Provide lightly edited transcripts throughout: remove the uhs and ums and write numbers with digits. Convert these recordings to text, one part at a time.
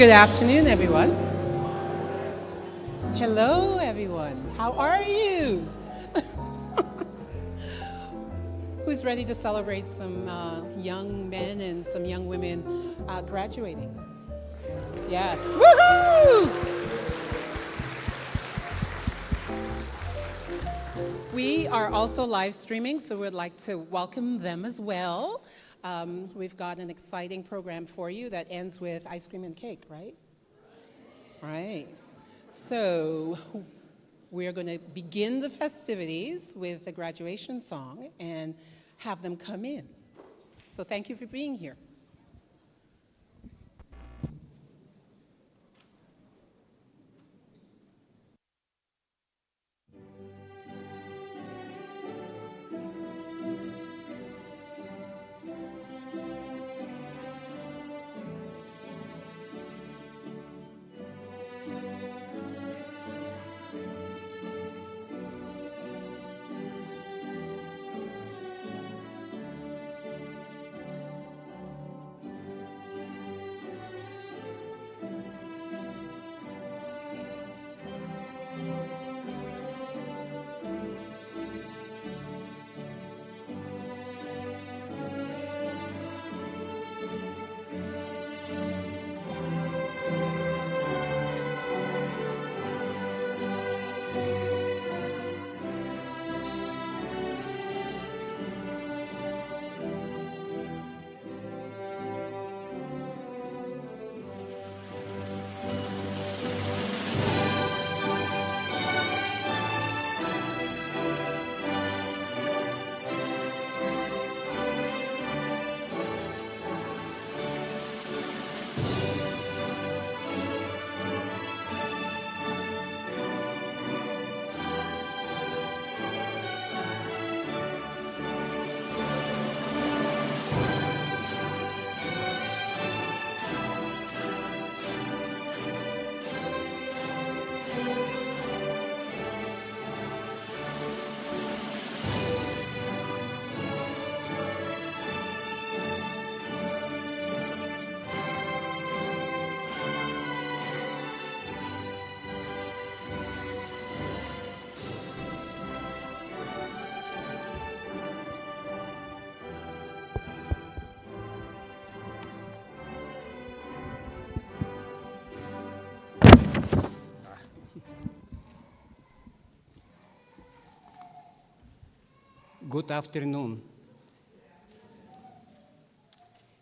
Good afternoon, everyone. Hello, everyone. How are you? Who's ready to celebrate some young men and some young women graduating? Yes. Woohoo! We are also live streaming, so we'd like to welcome them as well. We've got an exciting program for you that ends with ice cream and cake, right? Right. So we're going to begin the festivities with the graduation song and have them come in. So thank you for being here. Good afternoon.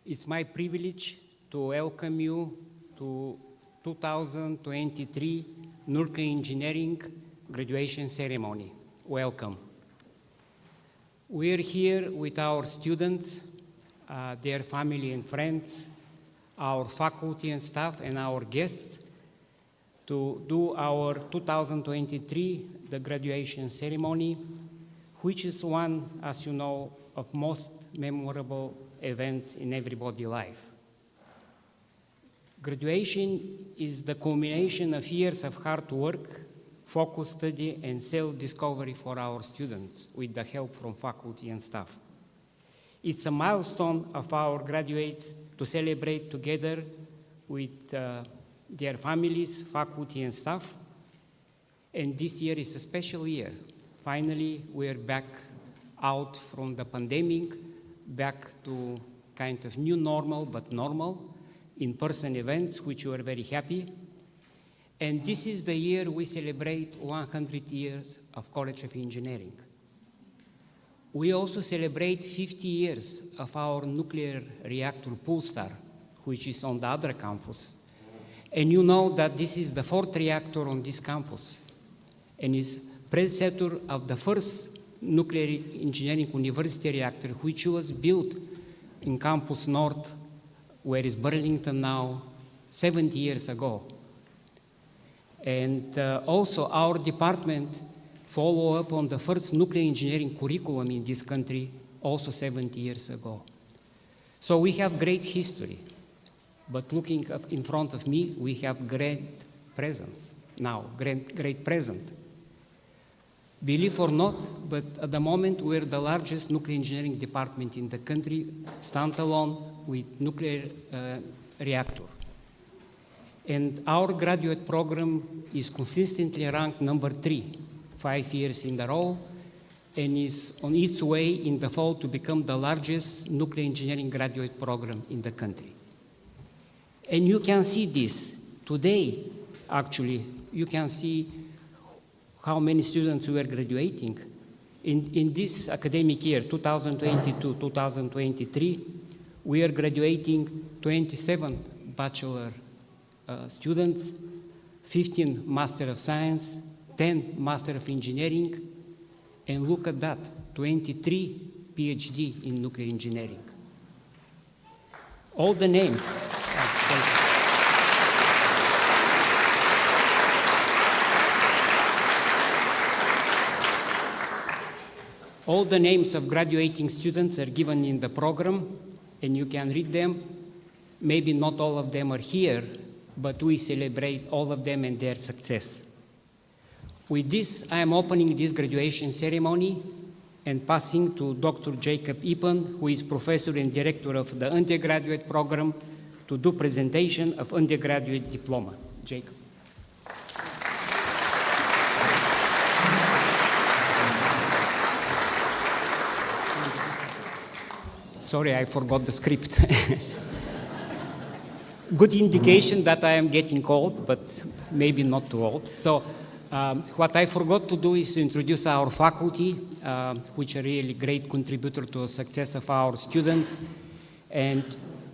It's my privilege to welcome you to 2023 Nuclear Engineering graduation ceremony. Welcome. We're here with our students, their family and friends, our faculty and staff, and our guests to do our 2023 the graduation ceremony, which is one, as you know, of most memorable events in everybody's life. Graduation is the culmination of years of hard work, focused study, and self-discovery for our students with the help from faculty and staff. It's a milestone of our graduates to celebrate together with their families, faculty, and staff. And this year is a special year. Finally, we're back out from the pandemic, back to kind of new normal, but normal, in-person events, which we are very happy. And this is the year we celebrate 100 years of College of Engineering. We also celebrate 50 years of our nuclear reactor Pulsar, which is on the other campus. And you know that this is the 4th reactor on this campus, and is predecessor of the first nuclear engineering university reactor, which was built in Campus North, where is Burlington now, 70 years ago. And also our department followed up on the first nuclear engineering curriculum in this country, also 70 years ago. So we have great history, but looking in front of me, we have great presence now, great present. Believe or not, but at the moment we're the largest nuclear engineering department in the country, standalone with nuclear reactor. And our graduate program is consistently ranked number 3, 5 years in a row, and is on its way in the fall to become the largest nuclear engineering graduate program in the country. And you can see this today, actually. You can see how many students were graduating. In this academic year, 2022-2023, we are graduating 27 bachelor students, 15 Master of Science, 10 Master of Engineering, and look at that, 23 PhD in nuclear engineering. All the names. All the names of graduating students are given in the program, and you can read them. Maybe not all of them are here, but we celebrate all of them and their success. With this, I am opening this graduation ceremony and passing to Dr. Jacob Ippen, who is professor and director of the undergraduate program, to do presentation of undergraduate diploma. Jacob. Sorry, I forgot the script. Good indication that I am getting old, but maybe not too old. So what I forgot to do is to introduce our faculty, which are really great contributor to the success of our students. And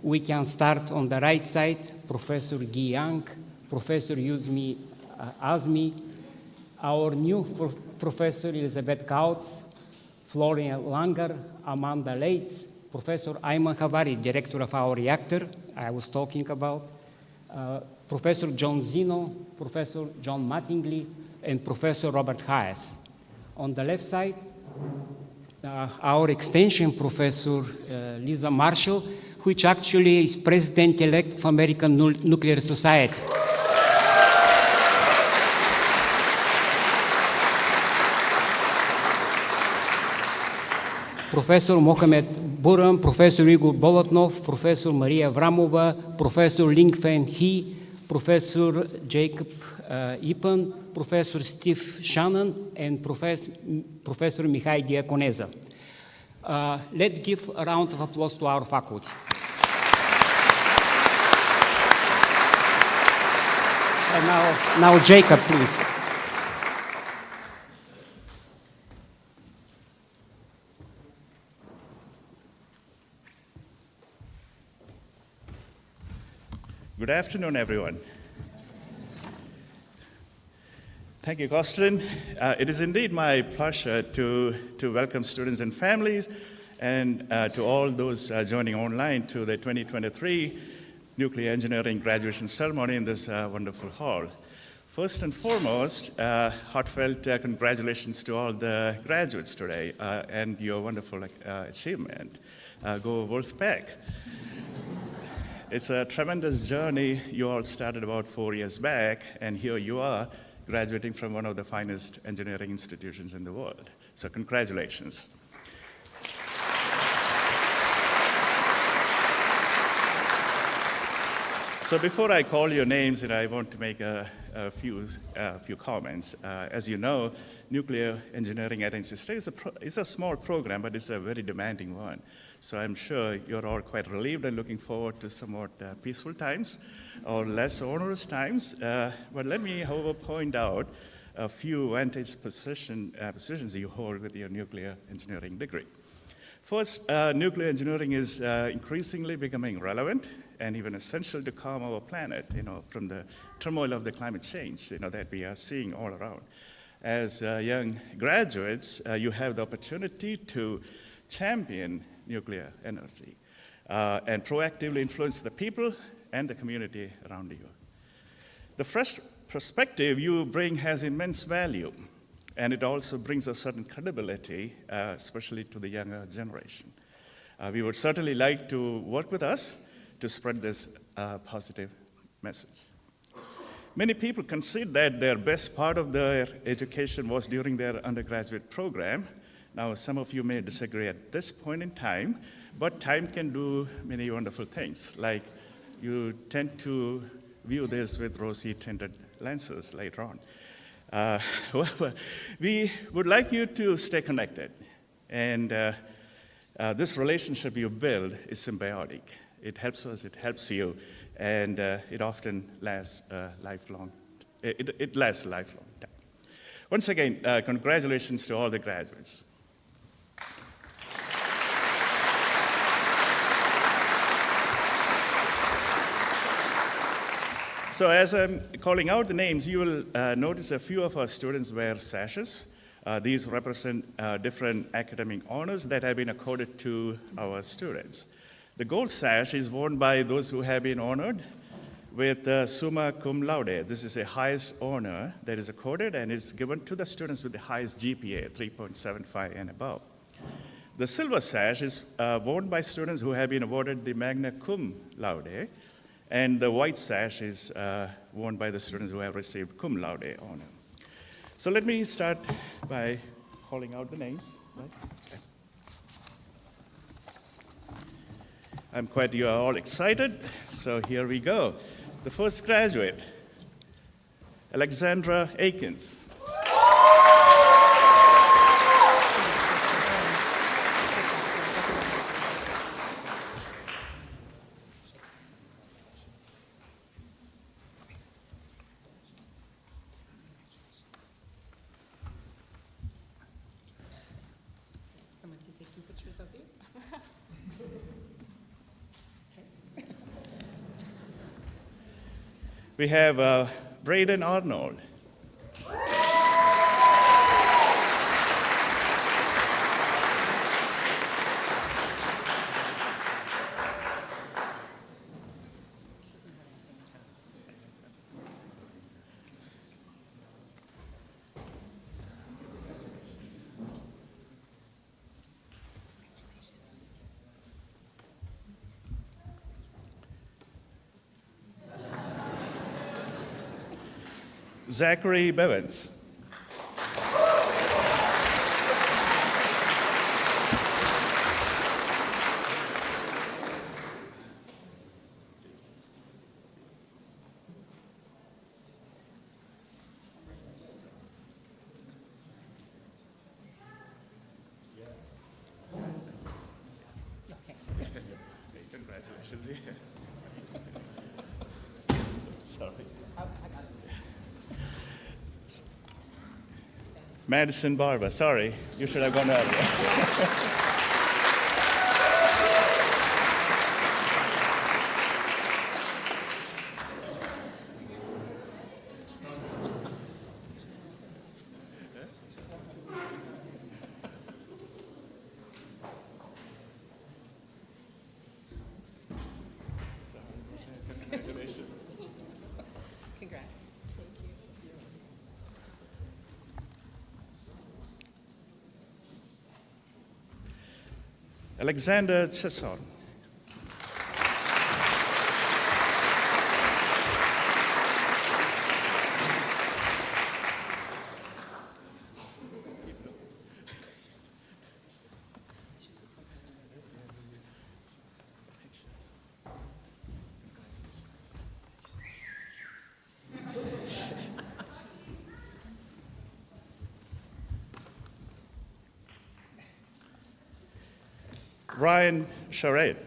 we can start on the right side, Professor Guy Yang, Professor Yuzmi Azmi, our new Professor Elizabeth Kautz, Florian Langer, Amanda Leitz, Professor Ayman Havari, director of our reactor I was talking about, Professor John Zino, Professor John Mattingly, and Professor Robert Hayes. On the left side, our extension professor, Lisa Marshall, which actually is president-elect of American Nuclear Society. Professor Mohamed Buram, Professor Igor Bolotnov, Professor Maria Vramova, Professor Lingfen He, Professor Jacob Ippen, Professor Steve Shannon, and Professor Mihai Diaconeza. Let's give a round of applause to our faculty. And now Jacob, please. Good afternoon, everyone. Thank you, Costin. It is indeed my pleasure to welcome students and families and to all those joining online to the 2023 Nuclear Engineering Graduation Ceremony in this wonderful hall. First and foremost, heartfelt congratulations to all the graduates today and your wonderful achievement. Go Wolfpack. It's a tremendous journey. You all started about 4 years back, and here you are, graduating from one of the finest engineering institutions in the world. So congratulations. So before I call your names, I want to make a few comments. As you know, nuclear engineering at NC State is a small program, but it's a very demanding one. So I'm sure you're all quite relieved and looking forward to somewhat peaceful times or less onerous times. But let me, however, point out a few vantage positions you hold with your nuclear engineering degree. First, nuclear engineering is increasingly becoming relevant and even essential to calm our planet, from the turmoil of the climate change, that we are seeing all around. As young graduates, you have the opportunity to champion nuclear energy and proactively influence the people and the community around you. The fresh perspective you bring has immense value, and it also brings a certain credibility, especially to the younger generation. We would certainly like to work with us to spread this positive message. Many people consider that their best part of their education was during their undergraduate program. Now, some of you may disagree at this point in time, but time can do many wonderful things, like you tend to view this with rosy tinted lenses later on. However, we would like you to stay connected. And this relationship you build is symbiotic. It helps us, it helps you, and it often lasts lifelong. It lasts a lifelong time. Once again, congratulations to all the graduates. So as I'm calling out the names, you will notice a few of our students wear sashes. These represent different academic honors that have been accorded to our students. The gold sash is worn by those who have been honored with summa cum laude. This is the highest honor that is accorded, and it's given to the students with the highest GPA, 3.75 and above. The silver sash is worn by students who have been awarded the magna cum laude, and the white sash is worn by the students who have received cum laude honor. So let me start by calling out the names. Right? Okay. I'm quite, you are all excited, so here we go. The first graduate, Alexandra Akins. Someone can take some pictures of you. We have Braden Arnold. Zachary Bevins. Congratulations. Sorry. Madison Barber, sorry, you should have gone earlier. Congrats. Alexander Chesson. Ryan Charette.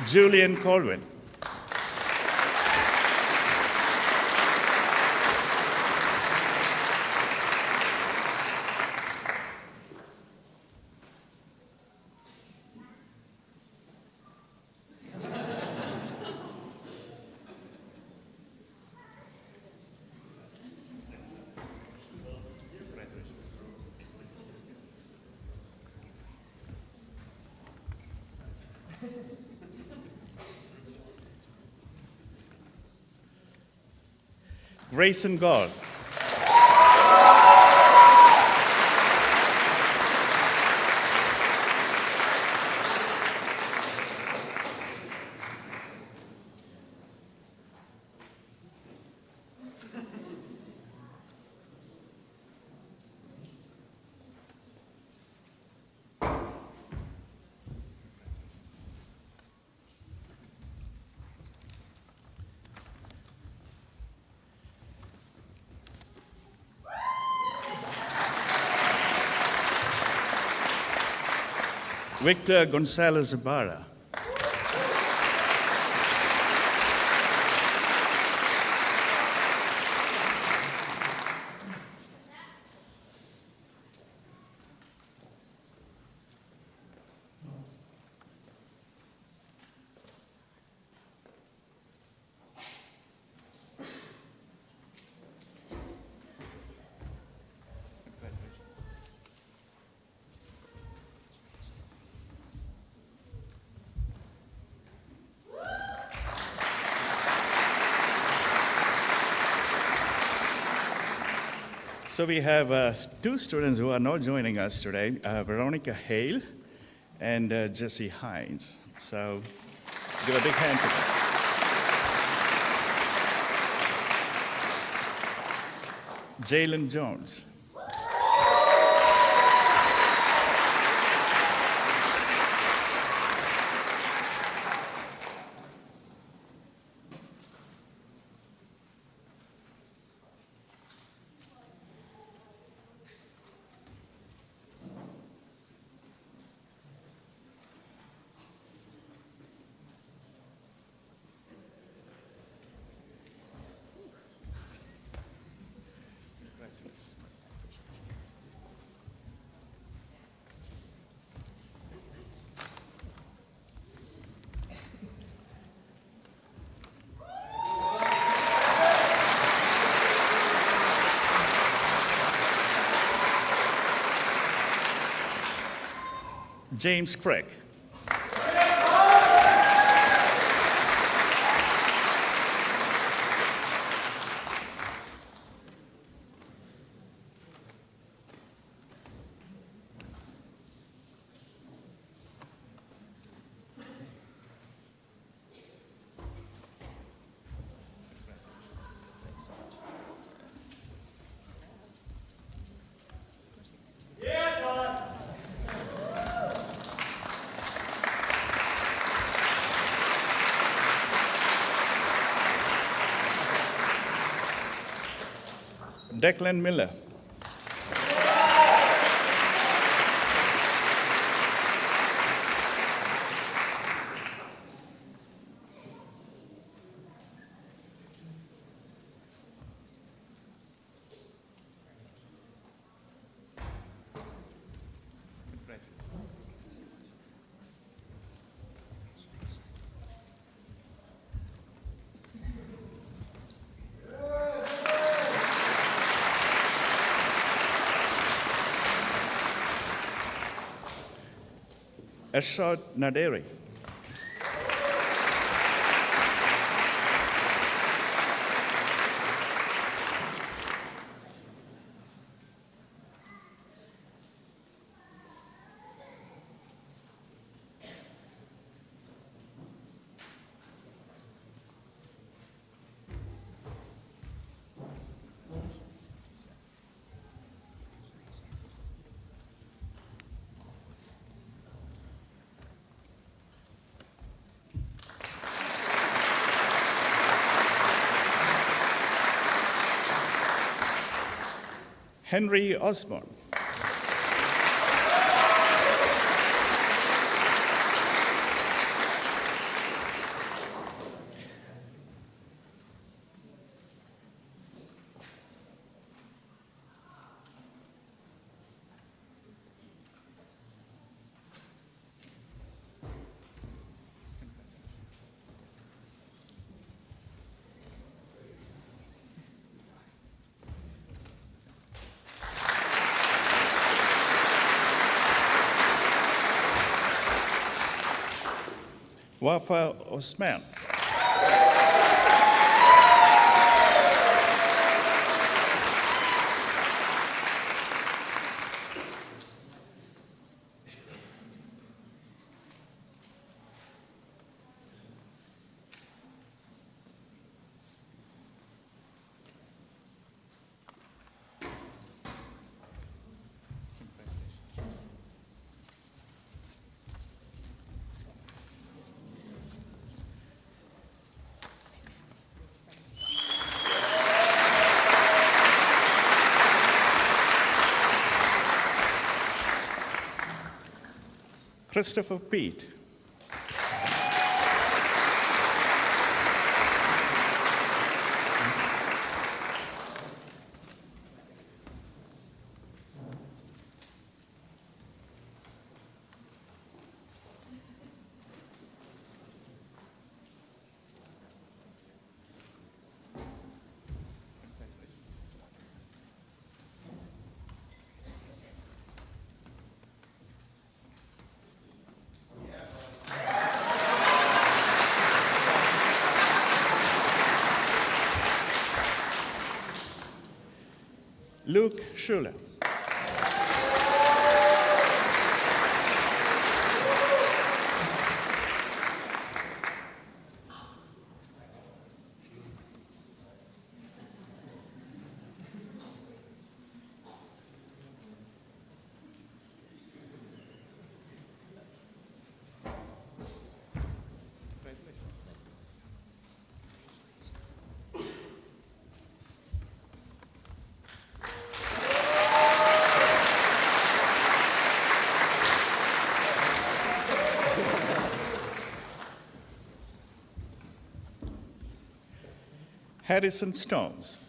Julian Colwyn. Grayson Gall. Victor Gonzalez Ibarra. So we have two students who are not joining us today, Veronica Hale and Jesse Hines. So give a big hand to them. Jalen Jones. James Craig. Declan Miller. Ashad Naderi. Henry Osborne. Wafa Osman. Christopher Pete. Luke Schuler. Harrison Storms.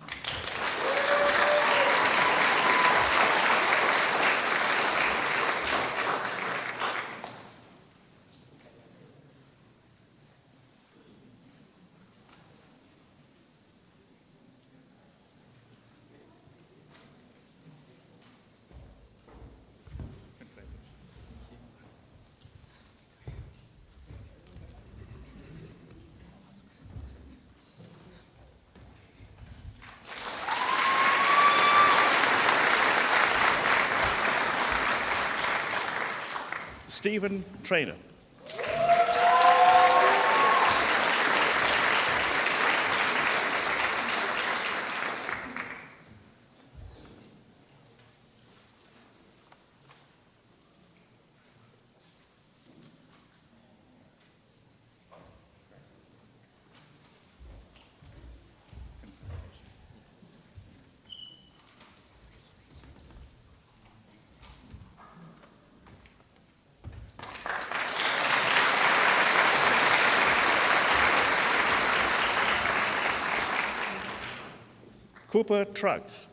Stephen Trainer. Cooper Trucks.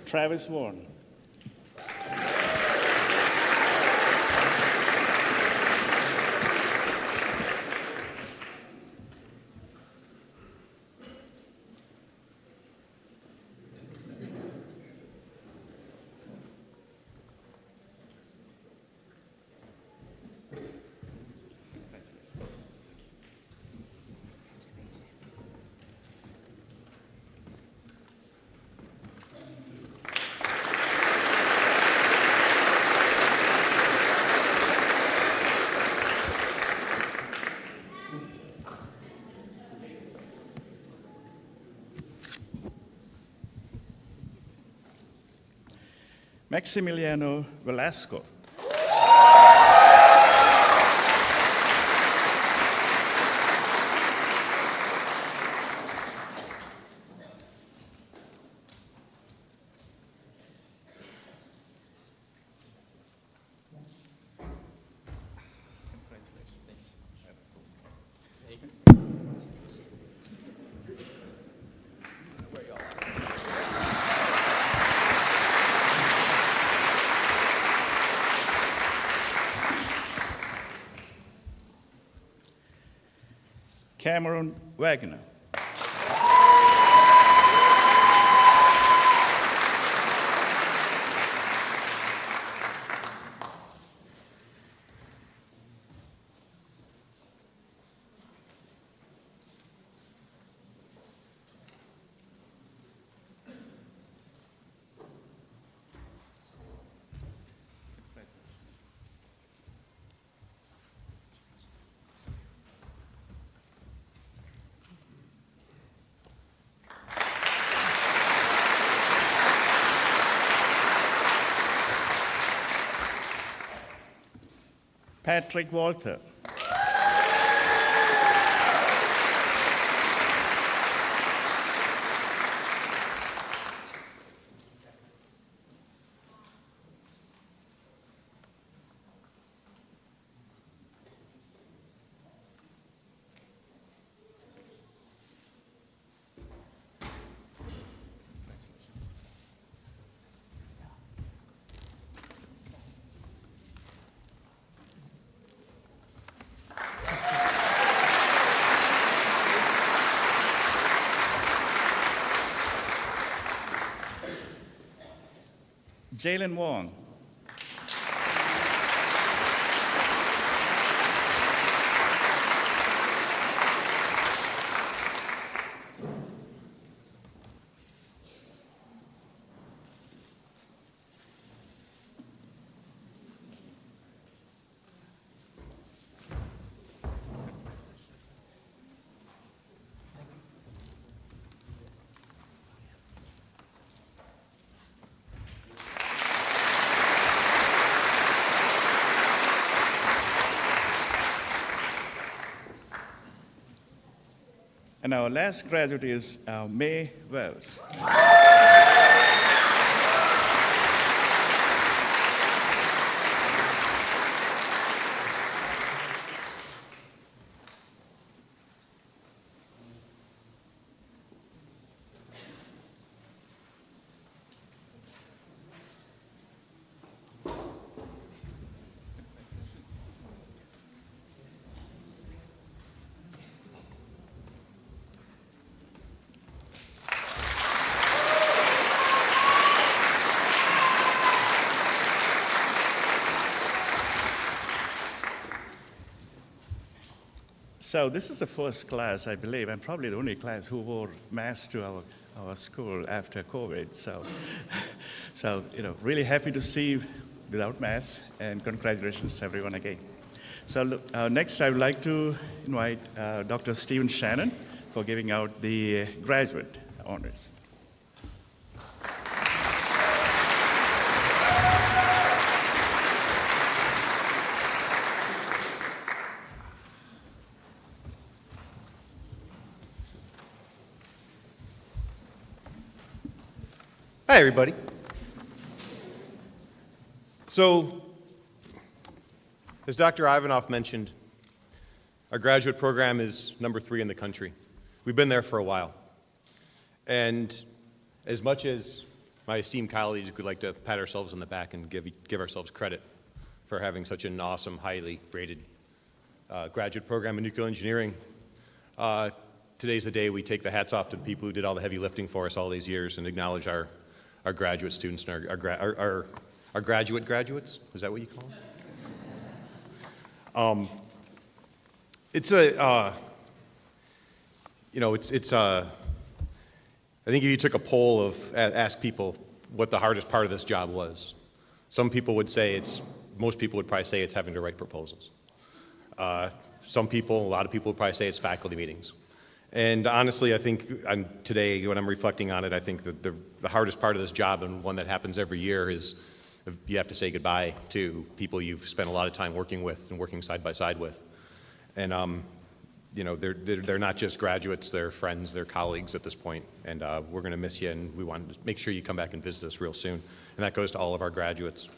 Travis Warren. Maximiliano Velasco. Cameron Wagner. Patrick Walter. Jalen Wong. And our last graduate is May Wells. So this is the first class, I believe, and probably the only class who wore masks to our school after COVID. So, really happy to see you without masks, and congratulations everyone again. So next I would like to invite Dr. Stephen Shannon for giving out the graduate honors. Hi, everybody. So, as Dr. Ivanov mentioned, our graduate program is number 3 in the country. We've been there for a while. And as much as my esteemed colleagues would like to pat ourselves on the back and give ourselves credit for having such an awesome, highly rated graduate program in nuclear engineering, today's the day we take the hats off to the people who did all the heavy lifting for us all these years and acknowledge our graduate students and our graduates. Is that what you call them? I think if you took a poll of ask people what the hardest part of this job was, some people would say most people would probably say it's having to write proposals. A lot of people would probably say it's faculty meetings. And honestly, I think today, when I'm reflecting on it, I think that the hardest part of this job, and one that happens every year, is you have to say goodbye to people you've spent a lot of time working with and working side by side with. And they're not just graduates, they're friends, they're colleagues at this point. And we're going to miss you, and we want to make sure you come back and visit us real soon. And that goes to all of our graduates.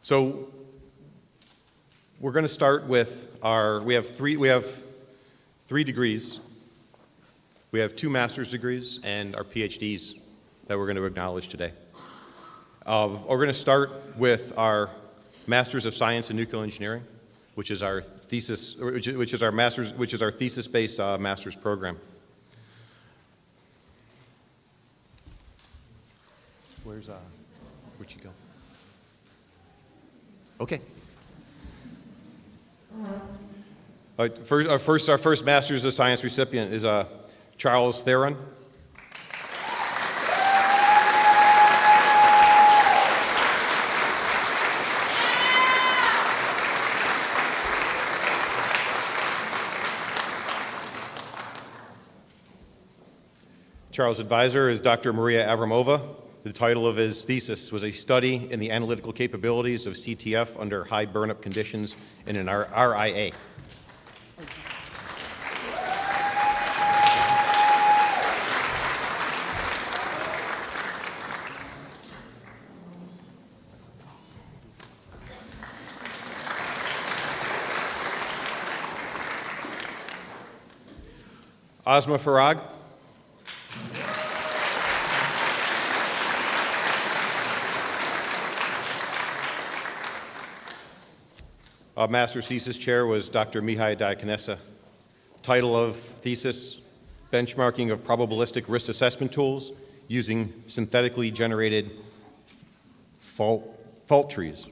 So we're going to start with we have three degrees. We have 2 master's degrees and our PhDs that we're going to acknowledge today. We're going to start with our Master's of Science in Nuclear Engineering, which is our thesis, which is our thesis-based master's program. Where'd you go? Okay. Our first Master's of Science recipient is Charles Theron. Charles' advisor is Dr. Maria Avramova. The title of his thesis was a study in the analytical capabilities of CTF under high burnup conditions in an RIA. Asma Farag. Master's thesis chair was Dr. Mihai Diaconesa. Title of thesis, benchmarking of probabilistic risk assessment tools using synthetically generated fault trees.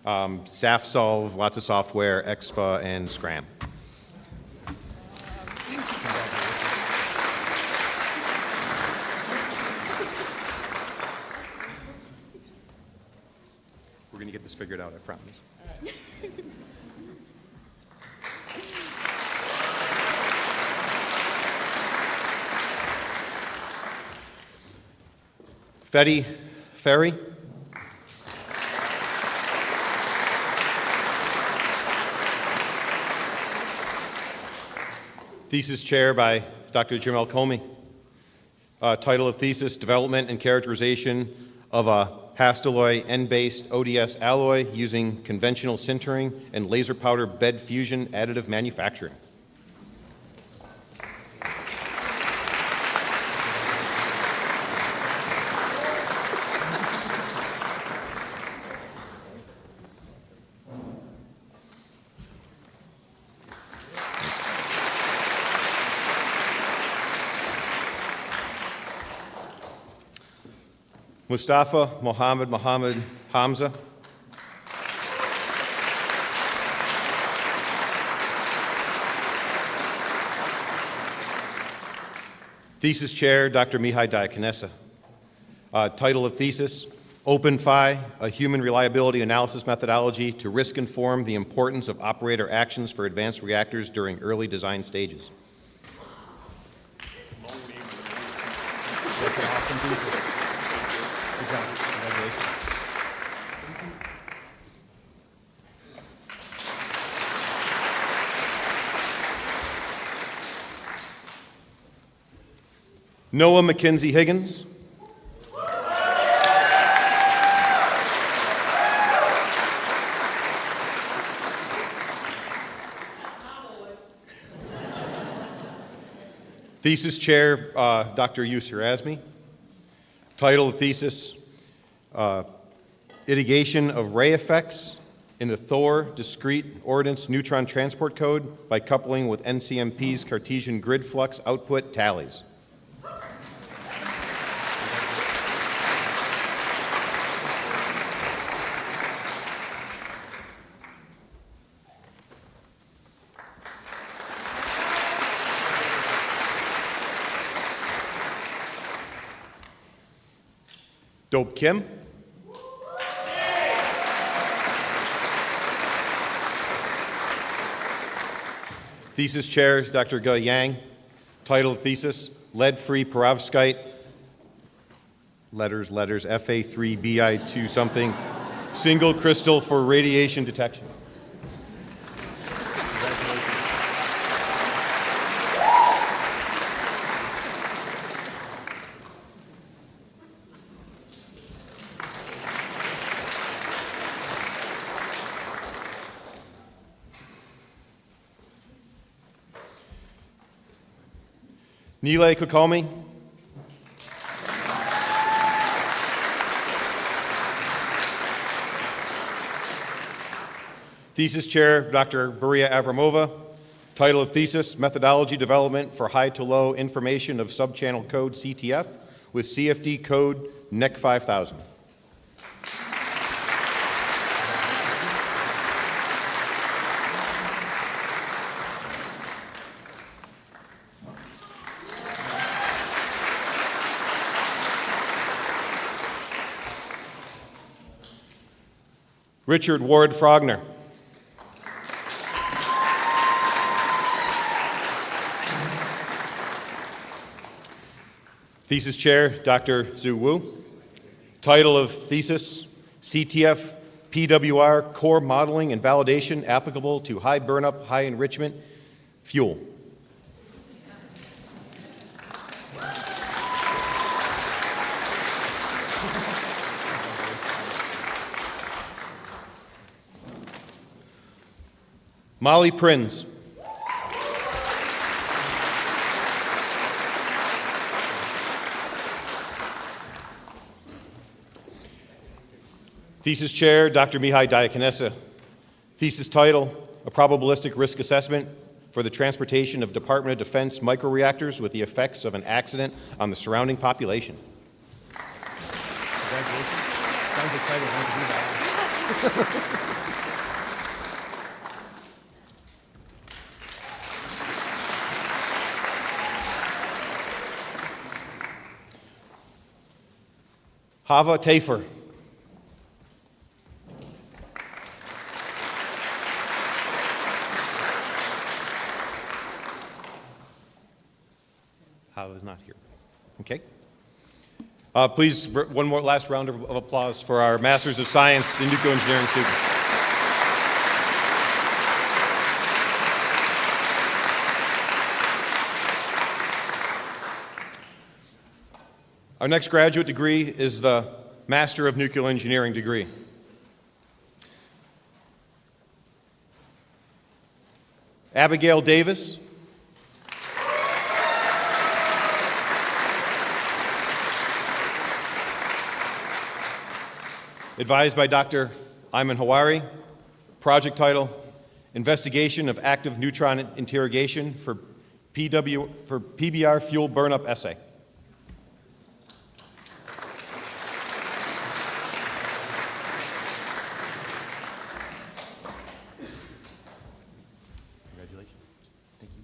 SAFSolve, lots of software, EXFA, and Scram. We're going to get this figured out, I promise. Fetty Ferry. Thesis chair by Dr. Jamel Comey. Title of thesis, development and characterization of a Hastelloy N-based ODS alloy using conventional sintering and laser powder bed fusion additive manufacturing. Mustafa Mohammed Hamza. Thesis chair, Dr. Mihai Diaconesa. Title of thesis, OpenFi, a human reliability analysis methodology to risk inform the importance of operator actions for advanced reactors during early design stages. That's an awesome thesis. Good job. Congratulations. Noah McKenzie Higgins. Thesis chair, Dr. Yusur Azmi. Title of thesis, Mitigation of ray effects in the Thor discrete ordnance neutron transport code by coupling with NCMP's Cartesian grid flux output tallies. Dope Kim. Thesis chair is Dr. Ge Yang. Title of thesis, Lead-free perovskite, letters, FA3BI2 something, single crystal for radiation detection. Nile Kukomi. Thesis chair, Dr. Maria Avramova. Title of thesis, Methodology Development for High to Low Information of Subchannel Code CTF with CFD code NEC 5000. Richard Ward Frogner. Thesis Chair, Dr. Zhu Wu. Title of thesis, CTF PWR Core Modeling and Validation Applicable to High Burnup, High Enrichment Fuel. Molly Prins. Thesis Chair, Dr. Mihai Diaconesa. Thesis title, A Probabilistic Risk Assessment for the Transportation of Department of Defense Microreactors with the Effects of an Accident on the Surrounding Population. Congratulations. Sounds exciting. Hava Tafer. Hava is not here. Okay. Please, one more last round of applause for our Masters of Science in Nuclear Engineering students. Our next graduate degree is the Master of Nuclear Engineering degree. Abigail Davis. Advised by Dr. Ayman Hawari. Project title, Investigation of Active Neutron Interrogation for PBR Fuel Burnup Essay. Congratulations. Thank you.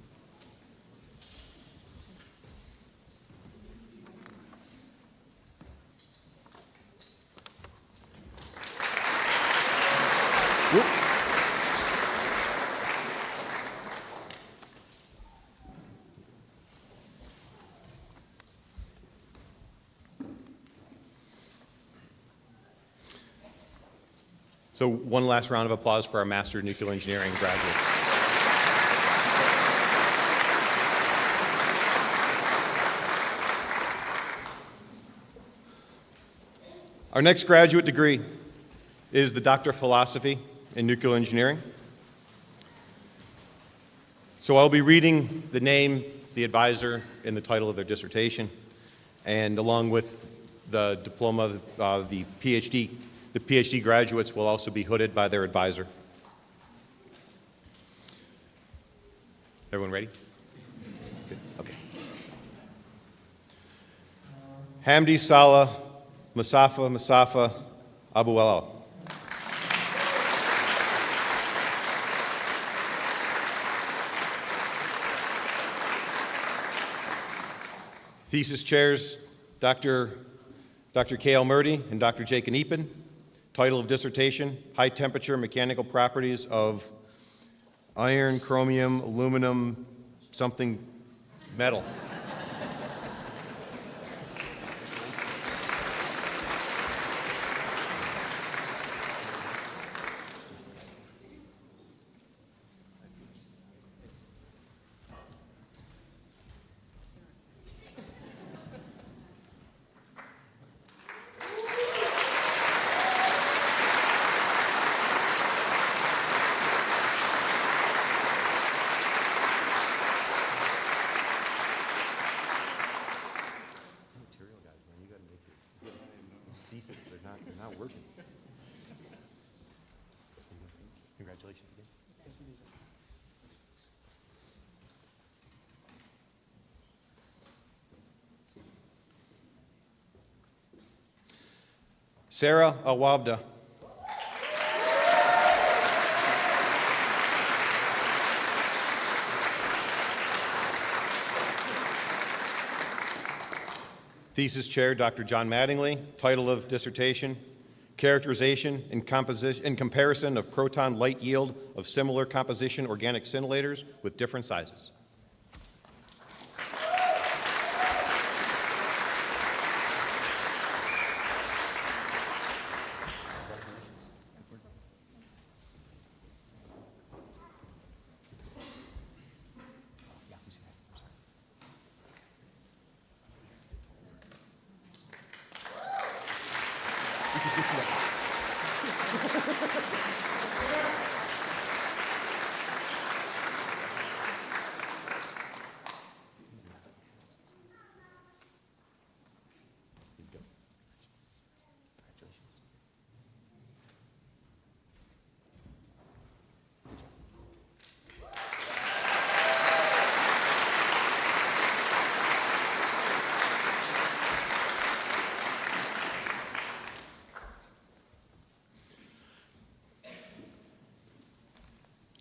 So one last round of applause for our Master of Nuclear Engineering graduates. Our next graduate degree is the Doctor of Philosophy in Nuclear Engineering. So I'll be reading the name, the advisor, and the title of their dissertation, and along with the diploma, the PhD graduates will also be hooded by their advisor. Everyone ready? Good. Okay. Hamdi Salah Musafa Abu Alal. Thesis chairs, Dr. K.L. Murdy and Dr. Jake Aneepin. Title of dissertation, High Temperature Mechanical Properties of Iron, Chromium, Aluminum, something metal. They're not working. Congratulations again. Sarah Awabda. Thesis chair, Dr. John Mattingly. Title of dissertation, Characterization and comparison of proton light yield of similar composition organic scintillators with different sizes.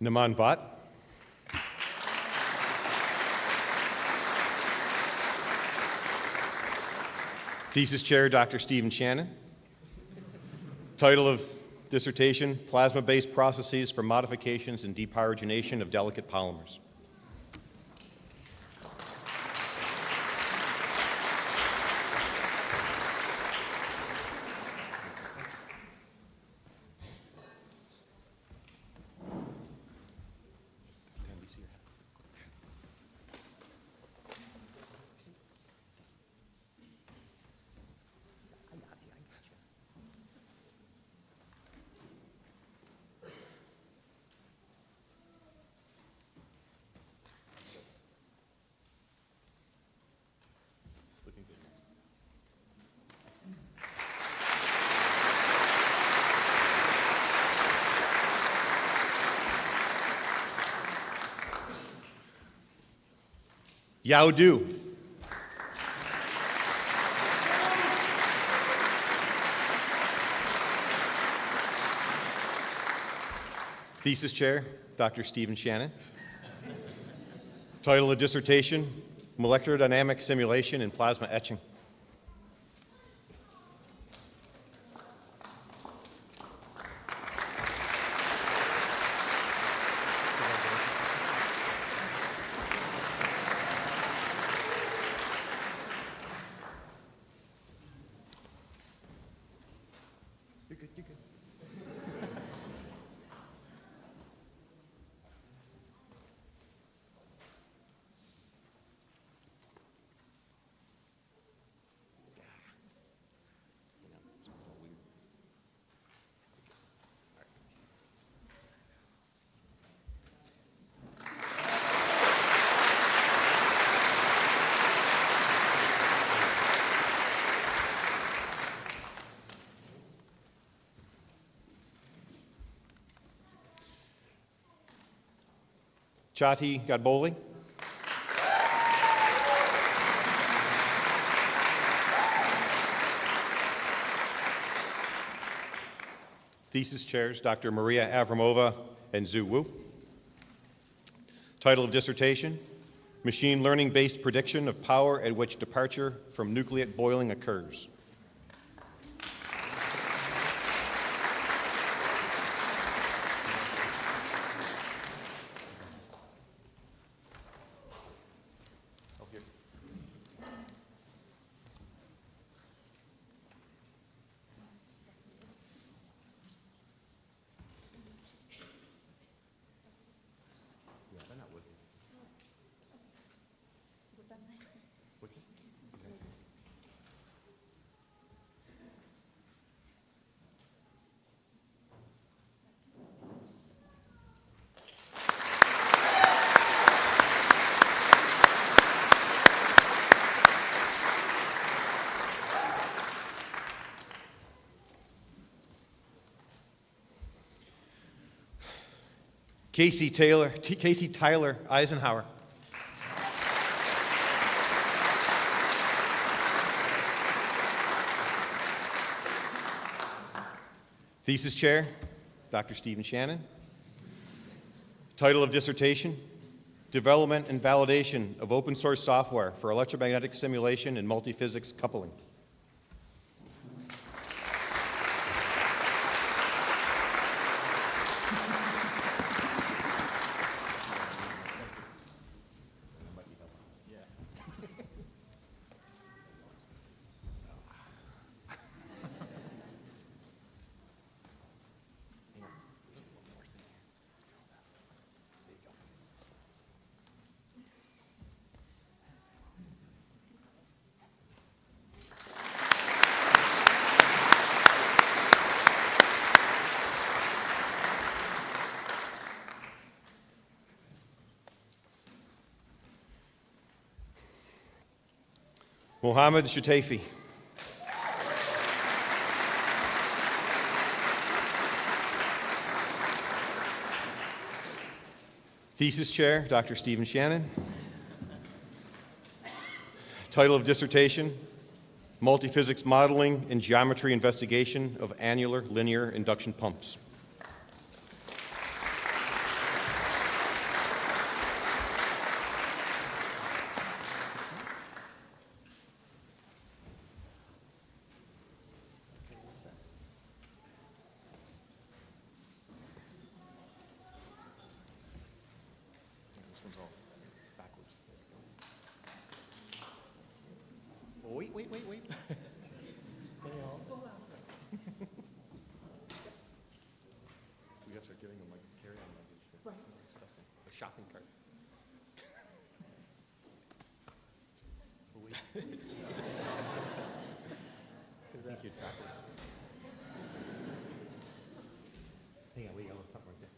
Naman Bhatt. Thesis Chair, Dr. Stephen Shannon. Title of dissertation, Plasma-Based Processes for Modifications and Depyrogenation of Delicate Polymers. Yao Du. Thesis Chair, Dr. Stephen Shannon. Title of dissertation, Molecular Dynamic Simulation in Plasma Etching. Chati Gadboli. Thesis chairs, Dr. Maria Avramova and Zhu Wu. Title of dissertation, Machine Learning-Based Prediction of Power at which Departure from Nucleate Boiling Occurs. Casey Tyler Eisenhower. Thesis chair, Dr. Stephen Shannon. Title of dissertation, Development and Validation of Open Source Software for Electromagnetic Simulation and Multiphysics Coupling. Mohammed Shatafi. Thesis Chair, Dr. Stephen Shannon. Title of dissertation, Multiphysics Modeling and Geometry Investigation of Annular Linear Induction Pumps. This one's all backwards. Oh, wait. We gotta start giving them like carry-on luggage. Right. Stuff in a shopping cart. Oh, wait. Is that? It's backwards. Hang on, we got a little tough right there.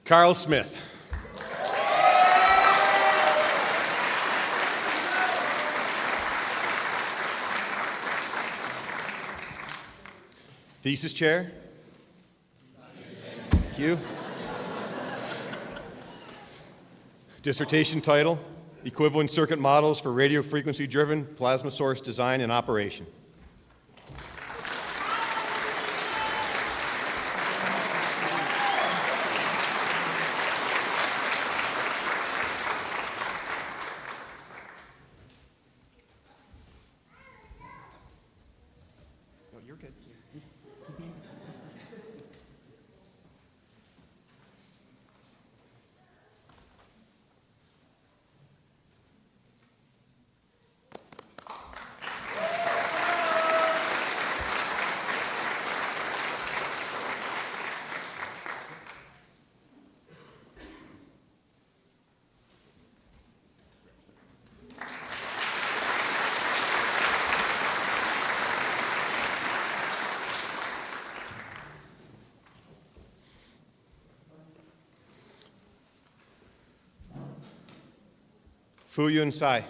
Carl Smith. Thesis Chair. Thank you. Dissertation title, Equivalent Circuit Models for Radio Frequency Driven Plasma Source Design and Operation. No, you're good. Fuyun Sai.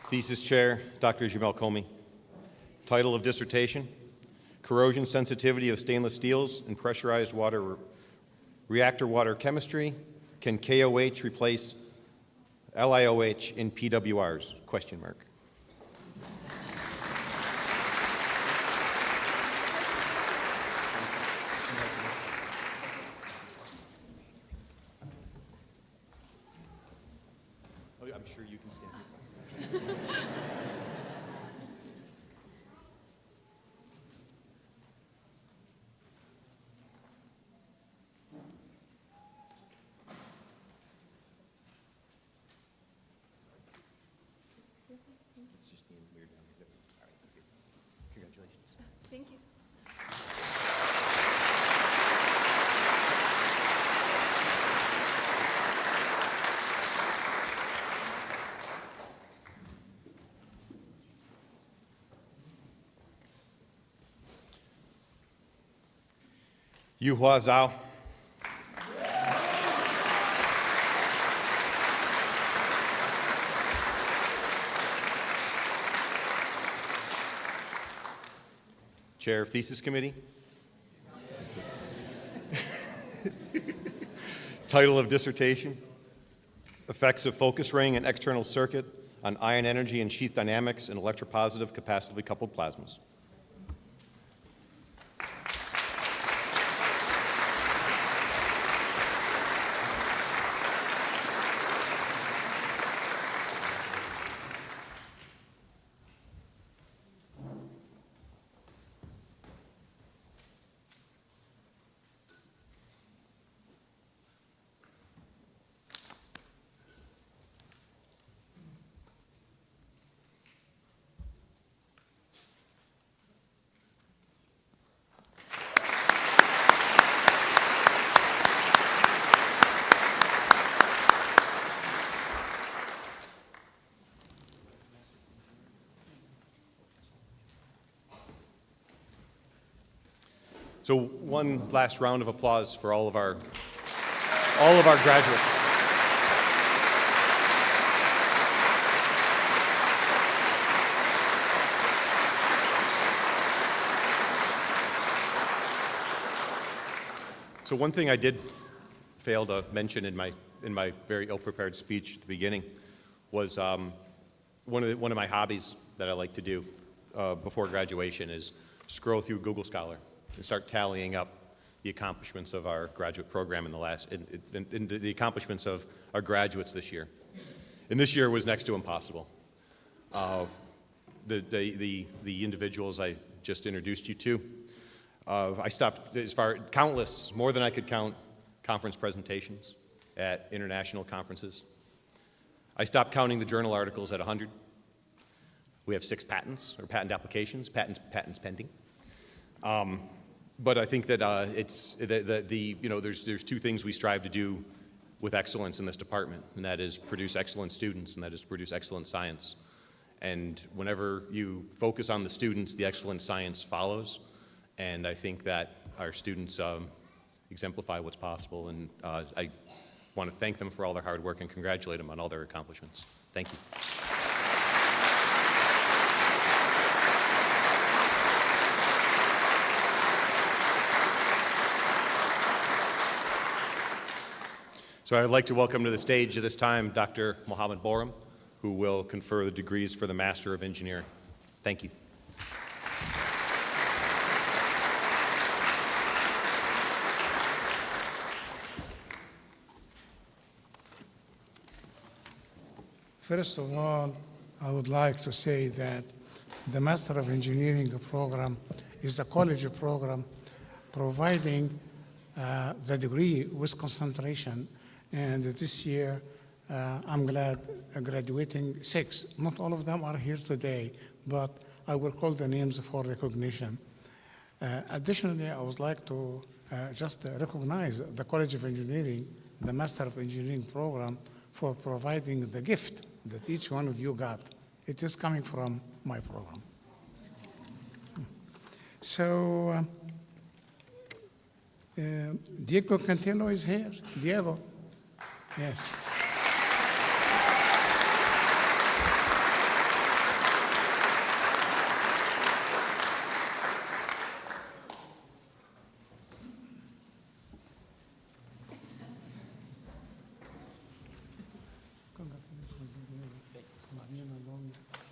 Thesis Chair, Dr. Jamel Comey. Title of dissertation, Corrosion Sensitivity of Stainless Steels in Pressurized Water Reactor Water Chemistry. Can KOH replace LiOH in PWRs? Question mark. I'm sure you can stand here. It's just being weird down here. All right, okay. Congratulations. Thank you. Yuhua Zhao. Chair of Thesis Committee. Title of dissertation, Effects of Focus Ring and External Circuit on Ion Energy and Sheath Dynamics in Electropositive Capacitively Coupled Plasmas. So one last round of applause for all of our graduates. So one thing I did fail to mention in my very ill-prepared speech at the beginning was one of my hobbies that I like to do before graduation is scroll through Google Scholar and start tallying up the accomplishments of our graduate program in the accomplishments of our graduates this year. And this year was next to impossible. The individuals I just introduced you to, I stopped countless, more than I could count, conference presentations at international conferences. I stopped counting the journal articles at 100. We have 6 patents or patent applications, patents pending. But I think that there's 2 things we strive to do with excellence in this department, and that is produce excellent students, and that is produce excellent science. And whenever you focus on the students, the excellent science follows. And I think that our students exemplify what's possible, and I want to thank them for all their hard work and congratulate them on all their accomplishments. Thank you. So I'd like to welcome to the stage at this time Dr. Mohammed Boram, who will confer the degrees for the Master of Engineering. Thank you. First of all, I would like to say that the Master of Engineering program is a college program providing the degree with concentration. And this year, I'm glad graduating 6. Not all of them are here today, but I will call the names for recognition. Additionally, I would like to just recognize the College of Engineering, the Master of Engineering program, for providing the gift that each one of you got. It is coming from my program. So, Diego Cantino is here. Diego. Yes.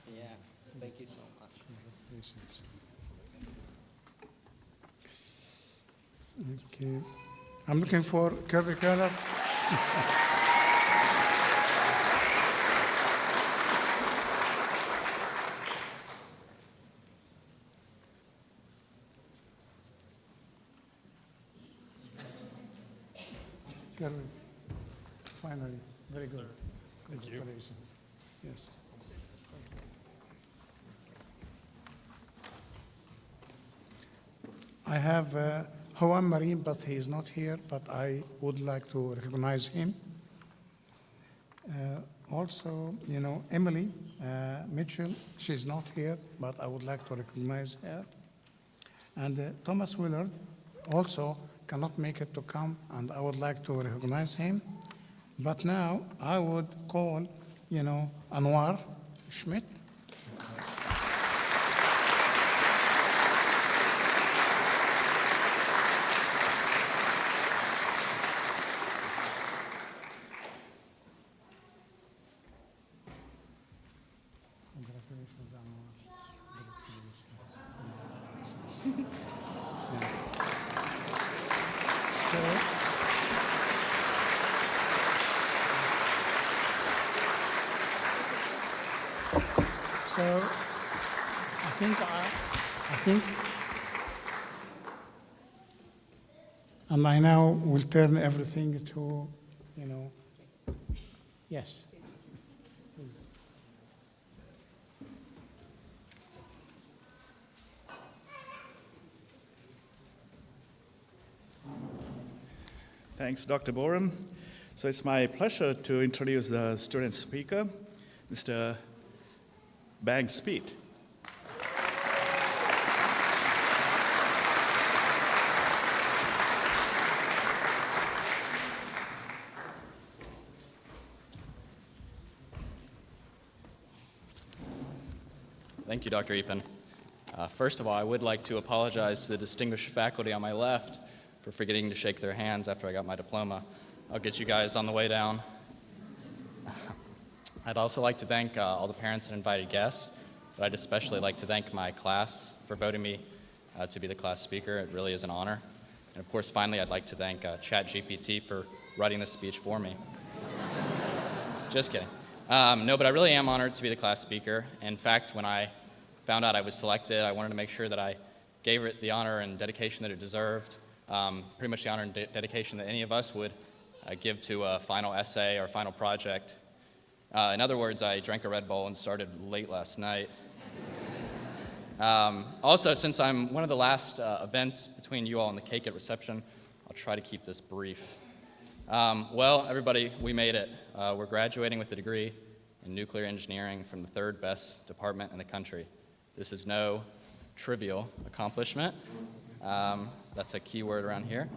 Yeah, thank you so much. Okay. I'm looking for Kirby Keller. Kirby, finally, very good. Congratulations. Yes. I have Juan Marin, but he is not here, but I would like to recognize him. Also, Emily Mitchell, she's not here, but I would like to recognize her. And Thomas Willard also cannot make it to come, and I would like to recognize him. But now I would call, Anwar Schmidt. Congratulations, Anwar. So I think, and I now will turn everything to, yes. Thanks, Dr. Boram. So it's my pleasure to introduce the student speaker, Mr. Bang Speed. Thank you, Dr. Epen. First of all, I would like to apologize to the distinguished faculty on my left for forgetting to shake their hands after I got my diploma. I'll get you guys on the way down. I'd also like to thank all the parents and invited guests, but I'd especially like to thank my class for voting me to be the class speaker. It really is an honor. And of course, finally, I'd like to thank ChatGPT for writing this speech for me. Just kidding. No, but I really am honored to be the class speaker. In fact, when I found out I was selected, I wanted to make sure that I gave it the honor and dedication that it deserved, pretty much the honor and dedication that any of us would give to a final essay or final project. In other words, I drank a Red Bull and started late last night. Also, since I'm one of the last events between you all and the cake at reception, I'll try to keep this brief. Well, everybody, we made it. We're graduating with a degree in nuclear engineering from the third best department in the country. This is no trivial accomplishment. That's a key word around here.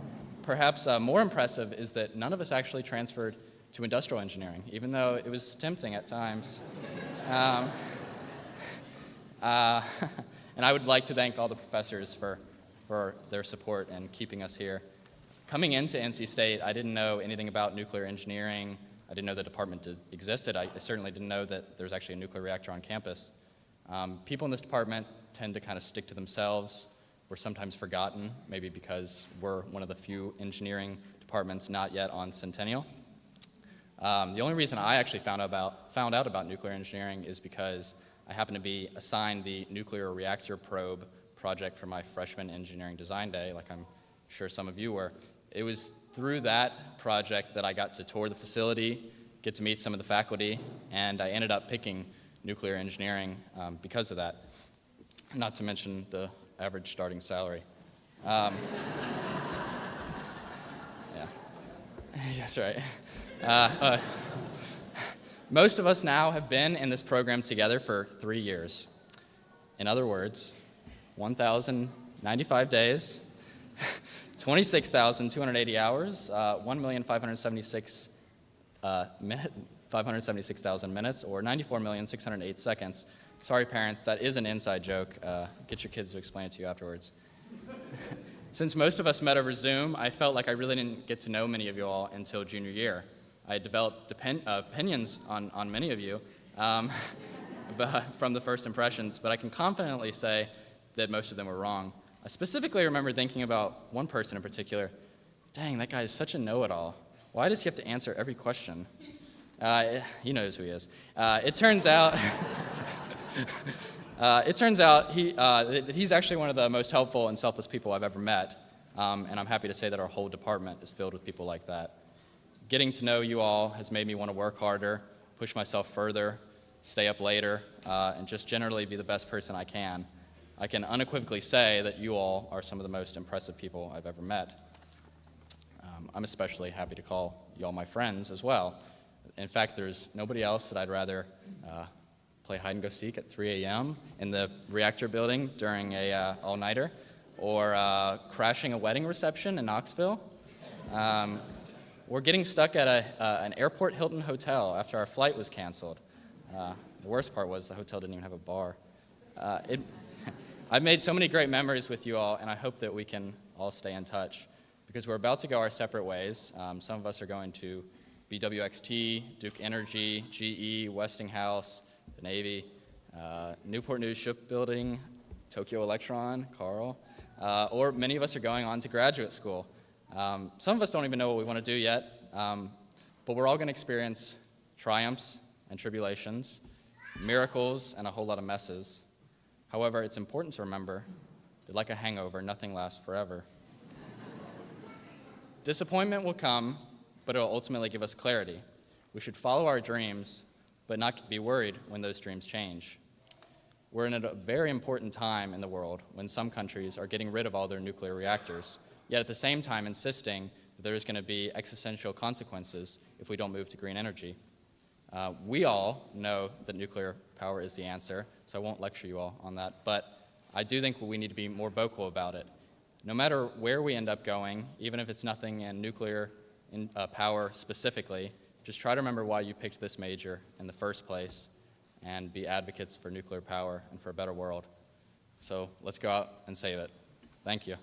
Perhaps more impressive is that none of us actually transferred to industrial engineering, even though it was tempting at times. And I would like to thank all the professors for their support in keeping us here. Coming into NC State, I didn't know anything about nuclear engineering. I didn't know the department existed. I certainly didn't know that there's actually a nuclear reactor on campus. People in this department tend to kind of stick to themselves. We're sometimes forgotten, maybe because we're one of the few engineering departments not yet on Centennial. The only reason I actually found out about nuclear engineering is because I happened to be assigned the nuclear reactor probe project for my freshman engineering design day, like I'm sure some of you were. It was through that project that I got to tour the facility, get to meet some of the faculty, and I ended up picking nuclear engineering because of that, not to mention the average starting salary. Yeah. That's right. Most of us now have been in this program together for 3 years. In other words, 1,095 days, 26,280 hours, 1,576,000 minutes, or 94,608 seconds. Sorry, parents, that is an inside joke. Get your kids to explain it to you afterwards. Since most of us met over Zoom, I felt like I really didn't get to know many of you all until junior year. I developed opinions on many of you from the first impressions, but I can confidently say that most of them were wrong. I specifically remember thinking about one person in particular. Dang, that guy is such a know-it-all. Why does he have to answer every question? He knows who he is. It turns out he's actually one of the most helpful and selfless people I've ever met, and I'm happy to say that our whole department is filled with people like that. Getting to know you all has made me want to work harder, push myself further, stay up later, and just generally be the best person I can. I can unequivocally say that you all are some of the most impressive people I've ever met. I'm especially happy to call you all my friends as well. In fact, there's nobody else that I'd rather play hide and go seek at 3 a.m. in the reactor building during a all-nighter, or crashing a wedding reception in Knoxville. We're getting stuck at an airport Hilton hotel after our flight was canceled. The worst part was the hotel didn't even have a bar. I've made so many great memories with you all, and I hope that we can all stay in touch, because we're about to go our separate ways. Some of us are going to BWXT, Duke Energy, GE, Westinghouse, the Navy, Newport News Shipbuilding, Tokyo Electron, Carl, or many of us are going on to graduate school. Some of us don't even know what we want to do yet, but we're all going to experience triumphs and tribulations, miracles, and a whole lot of messes. However, it's important to remember that like a hangover, nothing lasts forever. Disappointment will come, but it will ultimately give us clarity. We should follow our dreams, but not be worried when those dreams change. We're in a very important time in the world when some countries are getting rid of all their nuclear reactors, yet at the same time insisting that there's going to be existential consequences if we don't move to green energy. We all know that nuclear power is the answer, so I won't lecture you all on that, but I do think we need to be more vocal about it. No matter where we end up going, even if it's nothing in nuclear power specifically, just try to remember why you picked this major in the first place, and be advocates for nuclear power and for a better world. So let's go out and save it. Thank you.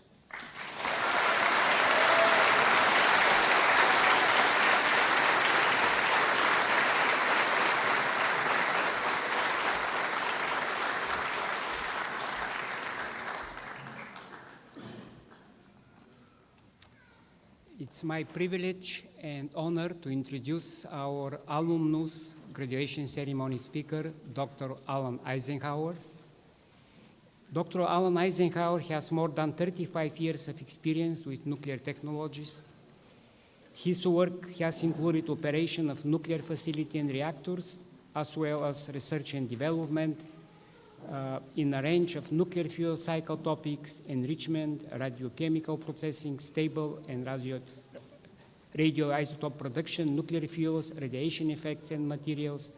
It's my privilege and honor to introduce our alumnus graduation ceremony speaker, Dr. Alan Eisenhower. Dr. Alan Eisenhower has more than 35 years of experience with nuclear technologies. His work has included operation of nuclear facility and reactors, as well as research and development in a range of nuclear fuel cycle topics, enrichment, radiochemical processing, stable and radioisotope production, nuclear fuels, radiation effects and materials,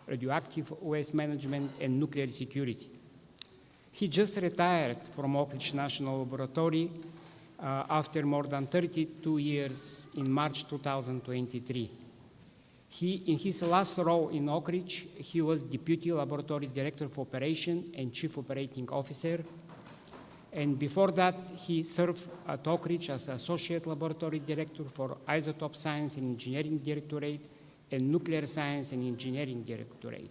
radioactive waste management, and nuclear security. He just retired from Oak Ridge National Laboratory after more than 32 years in March 2023. In his last role in Oak Ridge, he was Deputy Laboratory Director for Operation and Chief Operating Officer. And before that, he served at Oak Ridge as Associate Laboratory Director for Isotope Science and Engineering Directorate and Nuclear Science and Engineering Directorate.